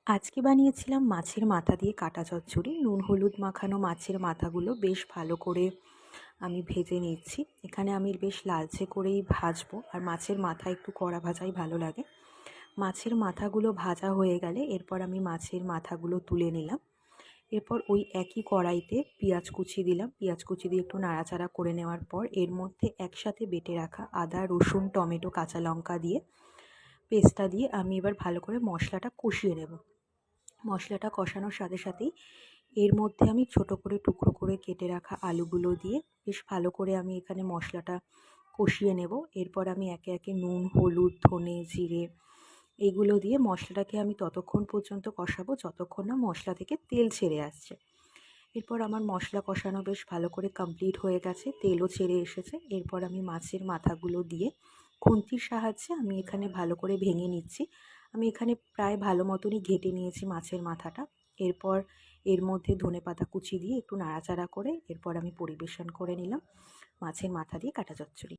আজকে বানিয়েছিলাম মাছের মাথা দিয়ে কাটা চচ্চড়ি। নুন হলুদ মাখানো মাছের মাথাগুলো বেশ ভালো করে আমি ভেজে নিচ্ছি। এখানে আমি বেশ লালচে করেই ভাজবো, আর মাছের মাথা একটু কড়া ভাজাই ভালো লাগে। মাছের মাথাগুলো ভাজা হয়ে গেলে এরপর আমি মাছের মাথাগুলো তুলে নিলাম। এরপর ওই একই কড়াইতে পেঁয়াজ কুচি দিলাম। পেঁয়াজ কুচি দিয়ে একটু নাড়াচাড়া করে নেওয়ার পর এর মধ্যে একসাথে বেটে রাখা আদা, রসুন, টমেটো, কাঁচা লঙ্কা দিয়ে পেস্টটা দিয়ে আমি এবার ভালো করে মশলাটা কষিয়ে নেব। মশলাটা কষানোর সাথে সাথেই এর মধ্যে আমি ছোট করে টুকরো করে কেটে রাখা আলুগুলো দিয়ে বেশ ভালো করে আমি এখানে মশলাটা কষিয়ে নেব। এরপর আমি একে একে নুন, হলুদ, ধনে, জিরে এইগুলো দিয়ে মশলাটাকে আমি ততক্ষণ পর্যন্ত কষাবো যতক্ষণ না মশলা থেকে তেল ছেড়ে আসছে। এরপর আমার মশলা কষানো বেশ ভালো করে কমপ্লিট হয়ে গেছে, তেলও ছেড়ে এসেছে। এরপর আমি মাছের মাথাগুলো দিয়ে খুন্তির সাহায্যে আমি এখানে ভালো করে ভেঙে নিচ্ছি। আমি এখানে প্রায় ভালো মতনই ঘেটে নিয়েছি মাছের মাথাটা। এরপর এর মধ্যে ধনেপাতা কুচি দিয়ে একটু নাড়াচাড়া করে এরপর আমি পরিবেশন করে নিলাম মাছের মাথা দিয়ে কাটা চচ্চড়ি।